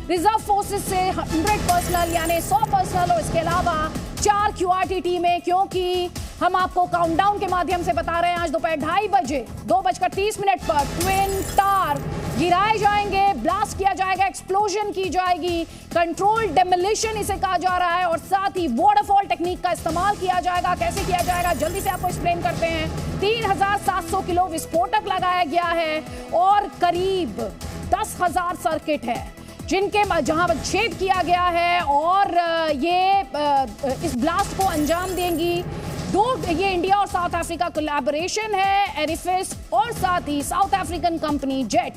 Reserve forces से 100 personal यानी 100 personal और इसके अलावा 4 QRT टीमें, क्योंकि हम आपको काउंटडाउन के माध्यम से बता रहे हैं आज दोपहर 2:30 बजे 2:30 पर ट्विन टावर गिराए जाएंगे, ब्लास्ट किया जाएगा, एक्सप्लोजन की जाएगी, कंट्रोल डेमोलिशन इसे कहा जा रहा है और साथ ही वाटरफॉल टेक्निक का इस्तेमाल किया जाएगा। कैसे किया जाएगा जल्दी से आपको एक्सप्लेन करते हैं। 3700 किलो विस्फोटक लगाया गया है और करीब 10,000 सर्किट है जिनके जहां पर छेद किया गया है और ये इस ब्लास्ट को अंजाम देंगी। ये इंडिया और साउथ अफ्रीका कोलैबोरेशन है, एरिफिस और साथ ही साउथ अफ्रीकन कंपनी जेट,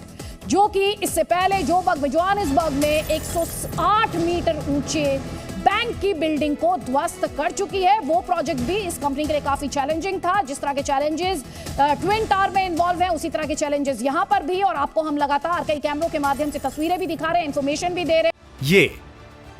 जो कि इससे पहले जोहानिसबर्ग में 108 मीटर ऊंचे बैंक की बिल्डिंग को ध्वस्त कर चुकी है। वो प्रोजेक्ट भी इस कंपनी के लिए काफी चैलेंजिंग था। जिस तरह के चैलेंजेस ट्विन टावर में इन्वॉल्व हैं, उसी तरह के चैलेंजेस यहां पर भी, और आपको हम लगातार कई कैमरों के माध्यम से तस्वीरें भी दिखा रहे हैं, इंफॉर्मेशन भी दे रहे हैं।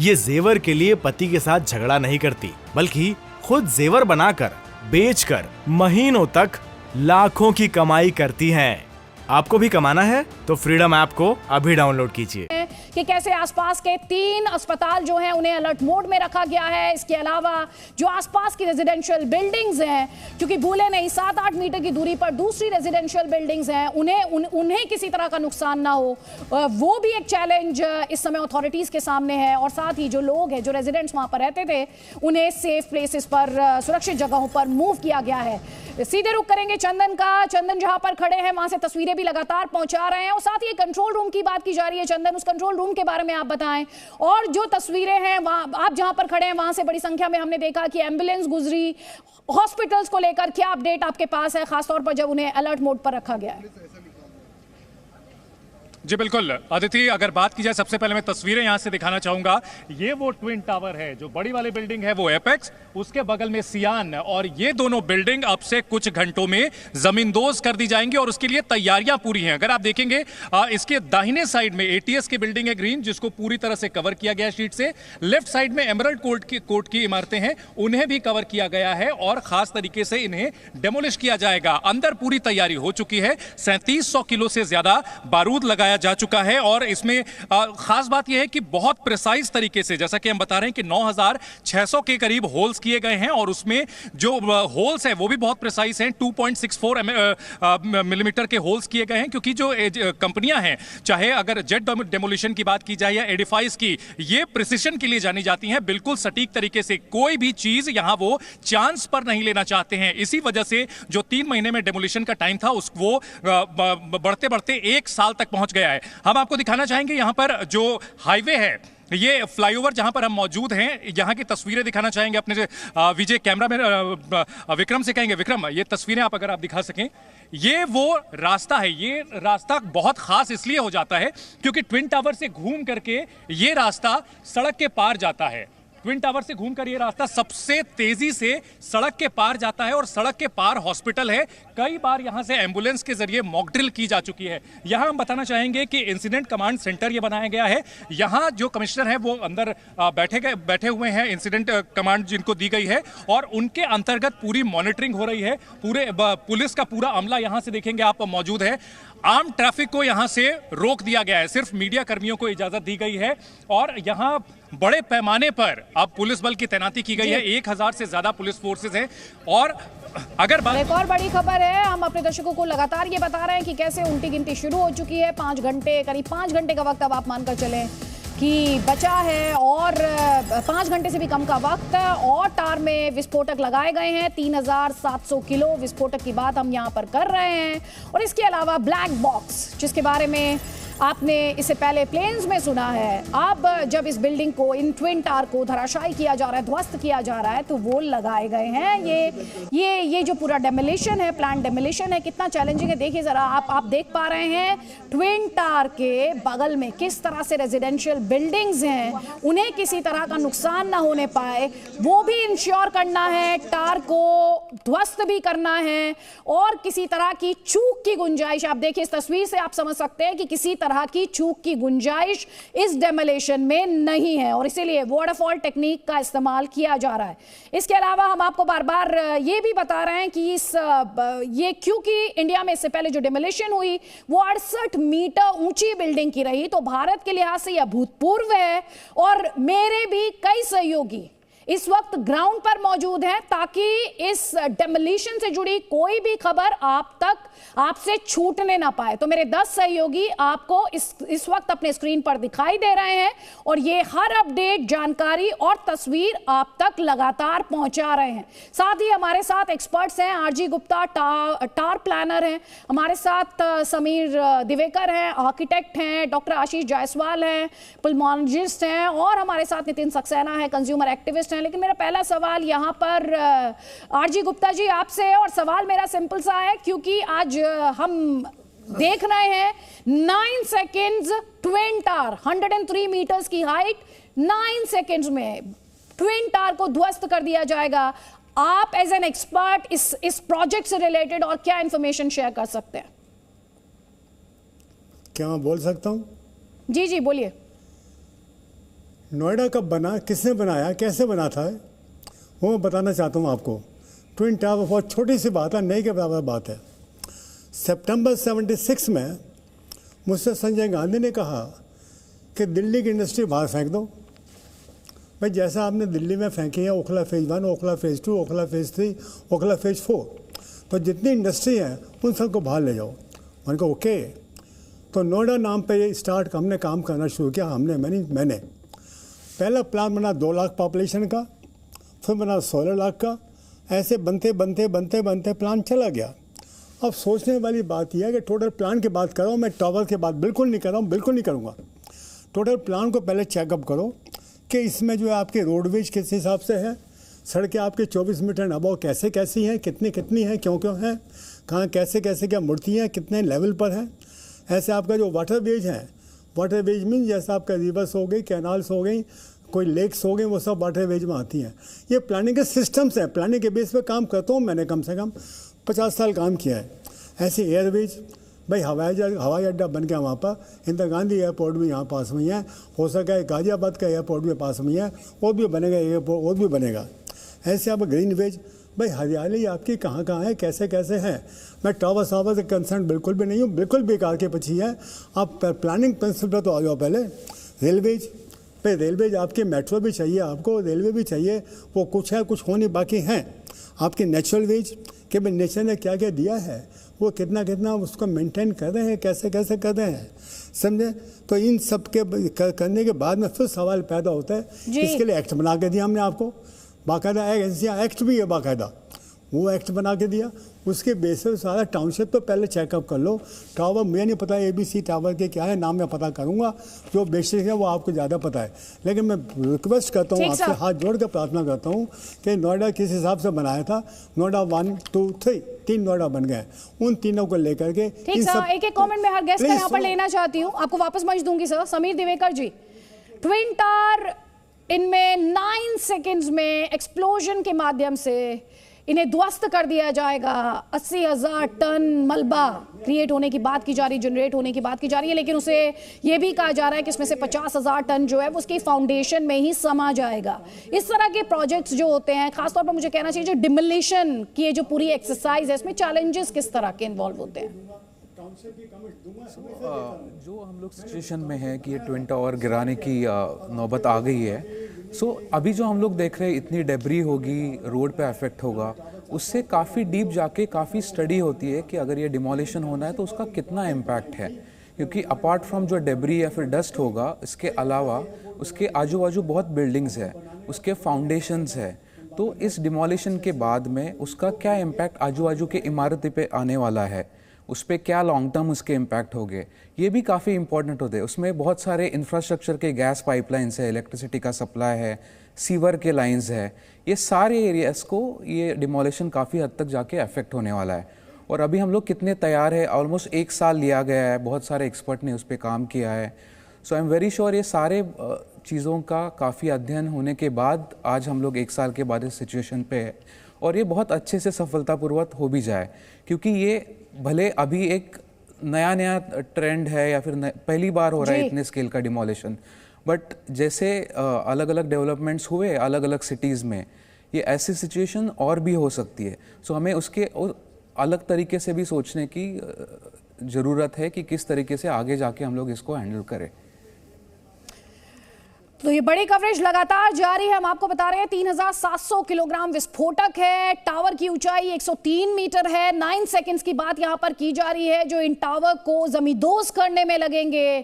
ये जेवर के लिए पति के साथ झगड़ा नहीं करती, बल्कि खुद जेवर बनाकर बेचकर महीनों तक लाखों की कमाई करती हैं। आपको भी कमाना है तो फ्रीडम ऐप को अभी डाउनलोड कीजिए। कि कैसे आसपास के 3 अस्पताल जो हैं उन्हें अलर्ट मोड में रखा गया है। इसके अलावा जो आसपास की रेजिडेंशियल बिल्डिंग्स हैं, क्योंकि भूले नहीं 7-8 मीटर की दूरी पर दूसरी रेजिडेंशियल बिल्डिंग्स हैं, उन्हें किसी तरह का नुकसान ना हो, वो भी एक चैलेंज इस समय अथॉरिटीज के सामने है। और साथ ही जो लोग हैं, जो रेजिडेंट्स वहां पर रहते थे, उन्हें सेफ प्लेसेस पर, सुरक्षित जगहों पर मूव किया गया है। सीधे रुख करेंगे चंदन का। चंदन जहां पर खड़े हैं वहां से तस्वीरें भी लगातार पहुंचा रहे हैं और साथ ही कंट्रोल रूम की बात की जा रही है। चंदन, उस कंट्रोल रूम के बारे में आप बताएं। और जो तस्वीरें हैं वहां आप जहां पर खड़े हैं वहां से बड़ी संख्या में हमने देखा कि एम्बुलेंस गुजरी। हॉस्पिटल्स को लेकर क्या अपडेट आपके पास है, खासतौर पर जब उन्हें अलर्ट मोड पर रखा गया है? जी बिल्कुल अदिति, अगर बात की जाए सबसे पहले मैं तस्वीरें यहां से दिखाना चाहूंगा। ये वो ट्विन टावर है, जो बड़ी वाली बिल्डिंग है वो एपेक्स, उसके बगल में सियान, और ये दोनों बिल्डिंग अब से कुछ घंटों में जमींदोज कर दी जाएंगी और उसके लिए तैयारियां पूरी हैं। अगर आप देखेंगे इसके दाहिने साइड में ATS की बिल्डिंग है ग्रीन, जिसको पूरी तरह से कवर किया गया शीट से। लेफ्ट साइड में एमरल्ड कोर्ट की इमारतें हैं, उन्हें भी कवर किया गया है और खास तरीके से इन्हें डेमोलिश किया जाएगा। अंदर पूरी तैयारी हो चुकी है। 3700 किलो से ज्यादा बारूद लगाया जा चुका है और इसमें खास बात यह है कि बहुत प्रिसाइज तरीके से, जैसा कि हम बता रहे हैं कि 9600 के करीब होल्स किए गए हैं और उसमें जो होल्स है वो भी बहुत प्रिसाइज हैं। 2.64 मिलीमीटर के होल्स किए गए हैं, क्योंकि जो कंपनियां हैं, चाहे अगर जेट डेमोलिशन की बात की जाए या एडिफाइस की, ये प्रिसिशन के लिए जानी जाती हैं, बिल्कुल सटीक तरीके से। कोई भी चीज यहां वो चांस पर नहीं लेना चाहते हैं। इसी वजह से जो 3 महीने में डेमोलिशन का टाइम था वो बढ़ते बढ़ते 1 साल तक पहुंच गया है। हम आपको दिखाना चाहेंगे यहां पर जो हाईवे है, ये फ्लाईओवर जहां पर हम मौजूद हैं, यहां की तस्वीरें दिखाना चाहेंगे अपने विजय कैमरा में विक्रम से कहेंगे, विक्रम ये तस्वीरें अगर आप दिखा सकें। ये वो रास्ता है, ये रास्ता बहुत खास इसलिए हो जाता है क्योंकि ट्विन टावर से घूम करके ये रास्ता सड़क के पार जाता है। ट्विन टावर से घूमकर ये रास्ता सबसे तेजी से सड़क के पार जाता है और सड़क के पार हॉस्पिटल है। कई बार यहां से एम्बुलेंस के जरिए मॉक ड्रिल की जा चुकी है। यहां हम बताना चाहेंगे कि इंसिडेंट कमांड सेंटर ये बनाया गया है। यहां जो कमिश्नर है वो अंदर बैठे हुए हैं, इंसिडेंट कमांड जिनको दी गई है, और उनके अंतर्गत पूरी मॉनिटरिंग हो रही है। पूरे पुलिस का पूरा अमला यहां से देखेंगे आप मौजूद है। आम ट्रैफिक को यहां से रोक दिया गया है, सिर्फ मीडिया कर्मियों को इजाजत दी गई है और यहां बड़े पैमाने पर अब पुलिस बल की तैनाती की गई है। 1000 से ज्यादा पुलिस फोर्सेस हैं। और अगर एक और बड़ी खबर है, हम अपने दर्शकों को लगातार ये बता रहे हैं कि कैसे उल्टी गिनती शुरू हो चुकी है। 5 घंटे, करीब 5 घंटे का वक्त अब आप मानकर चलें कि बचा है और 5 घंटे से भी कम का वक्त, और टार में विस्फोटक लगाए गए हैं। 3700 किलो विस्फोटक की बात हम यहाँ पर कर रहे हैं। और इसके अलावा ब्लैक बॉक्स, जिसके बारे में आपने इससे पहले प्लेन्स में सुना है, अब जब इस बिल्डिंग को, इन ट्विन टावर को धराशायी किया जा रहा है, ध्वस्त किया जा रहा है, तो वो लगाए गए हैं। ये जो पूरा डेमोलिशन है, प्लान डेमोलिशन है, कितना चैलेंजिंग है देखिए जरा। आप देख पा रहे हैं ट्विन टावर के बगल में किस तरह से रेजिडेंशियल बिल्डिंग्स हैं, उन्हें किसी तरह का नुकसान ना होने पाए वो भी इंश्योर करना है, टावर को ध्वस्त भी करना है, और किसी तरह की चूक की गुंजाइश, आप देखिए इस तस्वीर से आप समझ सकते हैं कि किसी तरह की चूक की गुंजाइश इस डेमोलेशन में नहीं है और इसीलिए वाटरफॉल टेक्निक का इस्तेमाल किया जा रहा है। इसके अलावा हम आपको बार बार ये भी बता रहे हैं कि ये क्योंकि इंडिया में इससे पहले जो डेमोलेशन हुई वो 68 मीटर ऊंची बिल्डिंग की रही, तो भारत के लिहाज से यह अभूतपूर्व है और मेरे भी कई सहयोगी इस वक्त ग्राउंड पर मौजूद हैं ताकि इस डेमोलिशन से जुड़ी कोई भी खबर आपसे छूटने ना पाए। तो मेरे 10 सहयोगी आपको इस वक्त अपने स्क्रीन पर दिखाई दे रहे हैं और ये हर अपडेट, जानकारी और तस्वीर आप तक लगातार पहुंचा रहे हैं। साथ ही हमारे साथ एक्सपर्ट्स हैं, आरजी गुप्ता टार प्लानर हैं, हमारे साथ समीर दिवेकर हैं, आर्किटेक्ट हैं, डॉक्टर आशीष जायसवाल हैं, पुल्मोलॉजिस्ट हैं और हमारे साथ नितिन सक्सेना है, कंज्यूमर एक्टिविस्ट हैं। लेकिन मेरा पहला सवाल यहां पर आरजी गुप्ता जी आपसे है और सवाल मेरा सिंपल सा है क्योंकि आज हम देख रहे हैं 9 सेकेंड्स ट्विन टावर, 103 मीटर्स की हाइट, 9 सेकेंड्स में ट्विन टावर को ध्वस्त कर दिया जाएगा। आप एज एन एक्सपर्ट इस प्रोजेक्ट से रिलेटेड और क्या इंफॉर्मेशन शेयर कर सकते हैं? क्या मैं बोल सकता हूं? जी जी बोलिए। नोएडा कब बना, किसने बनाया, कैसे बना था, वो मैं बताना चाहता हूँ आपको। ट्विन टावर बहुत छोटी सी बात है, नहीं के बराबर बात है। सितंबर 76 में मुझसे संजय गांधी ने कहा कि दिल्ली की इंडस्ट्री बाहर फेंक दो। भाई जैसा आपने दिल्ली में फेंकी है Okhla phase 1, Okhla phase 2, Okhla phase 3, Okhla phase 4, तो जितनी इंडस्ट्री है उन सबको बाहर ले जाओ। मैंने कहा ओके। तो नोएडा नाम पे हमने काम करना शुरू किया। मैंने पहला प्लान बना 2 लाख पॉपुलेशन का, फिर बना 16 लाख का, ऐसे बनते बनते प्लान चला गया। अब सोचने वाली बात यह है कि टोटल प्लान की बात कर रहा हूँ मैं, टावर की बात बिल्कुल नहीं कर रहा हूँ, बिल्कुल नहीं करूँगा। टोटल प्लान को पहले चेकअप करो कि इसमें जो है आपके रोडवेज किस हिसाब से है, सड़कें आपके 24 मीटर अबव कैसी हैं, कितनी हैं, क्यों हैं, कहाँ कैसे क्या मूर्ति हैं, कितने लेवल पर हैं। ऐसे आपका जो वाटरवेज है, वाटरवेज मीन जैसा आपका रिवर्स हो गई, कैनाल्स हो गई, कोई लेक्स हो गई, वो सब वाटरवेज में आती हैं। ये प्लानिंग के सिस्टम्स हैं, प्लानिंग के बेस पे काम करता हूँ मैंने, कम से कम 50 साल काम किया है। ऐसे एयरवेज, भाई हवाई अड्डा बन गया वहाँ पर, इंदिरा गांधी एयरपोर्ट भी यहाँ पास में है, हो सका है गाजियाबाद का एयरपोर्ट भी पास में है, वो भी बनेगा, एयरपोर्ट वो भी बनेगा। ऐसे आप ग्रीन वेज, भाई हरियाली आपकी कहाँ है, कैसे हैं। मैं टावर सावर से कंसर्न बिल्कुल भी नहीं हूँ, बिल्कुल बेकार के पीछे है। आप प्लानिंग प्रिंसिपल पर तो आ जाओ पहले। रेलवेज, भाई रेलवेज आपके मेट्रो भी चाहिए, आपको रेलवे भी चाहिए, वो कुछ है कुछ होने बाकी हैं। आपके नेचुरल वेज कि भाई नेचर ने क्या क्या दिया है, वो कितना उसको मेंटेन कर रहे हैं, कैसे कर रहे हैं, समझे। तो इन सब के करने के बाद में फिर सवाल पैदा होता है, इसके लिए एक्ट बना के दिया हमने आपको, बाकायदा एक्ट भी है बाकायदा, वो एक्ट बना के दिया। उसके बेसिस सारा टाउनशिप तो पहले चेकअप कर लो। टावर मुझे नहीं पता ABC टावर के क्या है, नाम मैं पता करूंगा, जो बेसिक है वो आपको ज़्यादा पता है। लेकिन मैं रिक्वेस्ट करता हूँ आपसे, हाथ जोड़ कर प्रार्थना करता हूँ कि नोएडा किस हिसाब से बनाया था, नोएडा 1, 2, 3 नोएडा बन गए, उन तीनों को लेकर के एक कमेंट में हर गेस्ट का यहाँ पर लेना चाहती हूँ, आपको वापस मंच दूंगी सर। समीर दिवेकर जी, ट्विन टावर, इनमें 9 सेकेंड्स में एक्सप्लोजन के माध्यम से इन्हें ध्वस्त कर दिया जाएगा। 80,000 टन मलबा क्रिएट होने की बात की जा रही, जनरेट होने की बात की जा रही है, लेकिन उसे यह भी कहा जा रहा है कि इसमें से 50,000 टन जो है वो उसकी फाउंडेशन में ही समा जाएगा। इस तरह के प्रोजेक्ट्स जो होते हैं, खासतौर पर मुझे कहना चाहिए जो डिमोलिशन की जो पूरी एक्सरसाइज है, इसमें चैलेंजेस किस तरह के इन्वॉल्व होते हैं? जो हम लोग सिचुएशन में है कि ये ट्विन टावर गिराने की नौबत आ गई है, अभी जो हम लोग देख रहे हैं इतनी डेब्री होगी, रोड पे अफेक्ट होगा, उससे काफ़ी डीप जाके काफ़ी स्टडी होती है कि अगर ये डिमोलिशन होना है तो उसका कितना इम्पैक्ट है। क्योंकि अपार्ट फ्रॉम जो डेब्री या फिर डस्ट होगा, इसके अलावा उसके आजू बाजू बहुत बिल्डिंग्स है, उसके फाउंडेशंस है, तो इस डिमोलिशन के बाद में उसका क्या इम्पैक्ट आजू बाजू के इमारतें पे आने वाला है, उस पर क्या लॉन्ग टर्म उसके इम्पैक्ट होंगे, ये भी काफ़ी इंपॉर्टेंट होते हैं। उसमें बहुत सारे इंफ्रास्ट्रक्चर के गैस पाइपलाइंस है, इलेक्ट्रिसिटी का सप्लाई है, सीवर के लाइंस है, ये सारे एरियाज को ये डिमोलिशन काफ़ी हद तक जाके अफेक्ट होने वाला है। और अभी हम लोग कितने तैयार है, ऑलमोस्ट 1 साल लिया गया है, बहुत सारे एक्सपर्ट ने उस पर काम किया है। सो आई एम वेरी श्योर ये सारे चीज़ों का काफ़ी अध्ययन होने के बाद आज हम लोग 1 साल के बाद इस सिचुएशन पे है, और ये बहुत अच्छे से सफलतापूर्वक हो भी जाए। क्योंकि ये भले अभी एक नया नया ट्रेंड है या फिर पहली बार हो रहा है जी। इतने स्केल का डिमोलिशन। बट जैसे अलग अलग डेवलपमेंट्स हुए अलग अलग सिटीज़ में, ये ऐसी सिचुएशन और भी हो सकती है। सो हमें उसके अलग तरीके से भी सोचने की ज़रूरत है कि किस तरीके से आगे जाके हम लोग इसको हैंडल करें। तो ये बड़ी कवरेज लगातार जारी है। हम आपको बता रहे हैं 3700 किलोग्राम विस्फोटक है, टावर की ऊंचाई 103 मीटर है। 9 सेकंड्स की बात यहां पर की जा रही है जो इन टावर को जमींदोज करने में लगेंगे।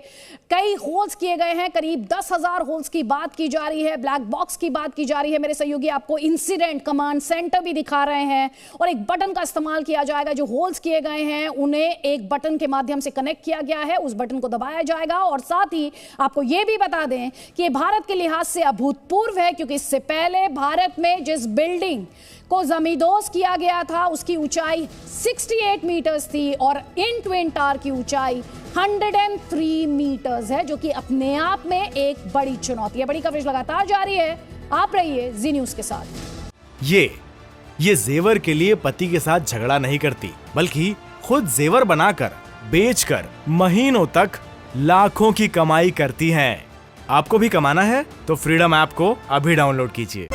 कई होल्स किए गए हैं, करीब 10,000 होल्स की बात की जा रही है। ब्लैक बॉक्स की बात की जा रही है। मेरे सहयोगी आपको इंसिडेंट कमांड सेंटर भी दिखा रहे हैं और एक बटन का इस्तेमाल किया जाएगा। जो होल्स किए गए हैं उन्हें एक बटन के माध्यम से कनेक्ट किया गया है, उस बटन को दबाया जाएगा। और साथ ही आपको यह भी बता दें कि भारत के लिहाज से अभूतपूर्व है, क्योंकि इससे पहले भारत में जिस बिल्डिंग को जमींदोज किया गया था उसकी ऊंचाई 68 मीटर्स थी और इन ट्विन टावर की ऊंचाई 103 मीटर्स है, जो कि अपने आप में एक बड़ी चुनौती है। बड़ी कवरेज लगातार जारी है, आप रहिए जी न्यूज के साथ। ये जेवर के लिए पति के साथ झगड़ा नहीं करती, बल्कि खुद जेवर बनाकर बेचकर महीनों तक लाखों की कमाई करती हैं। आपको भी कमाना है तो फ्रीडम ऐप को अभी डाउनलोड कीजिए।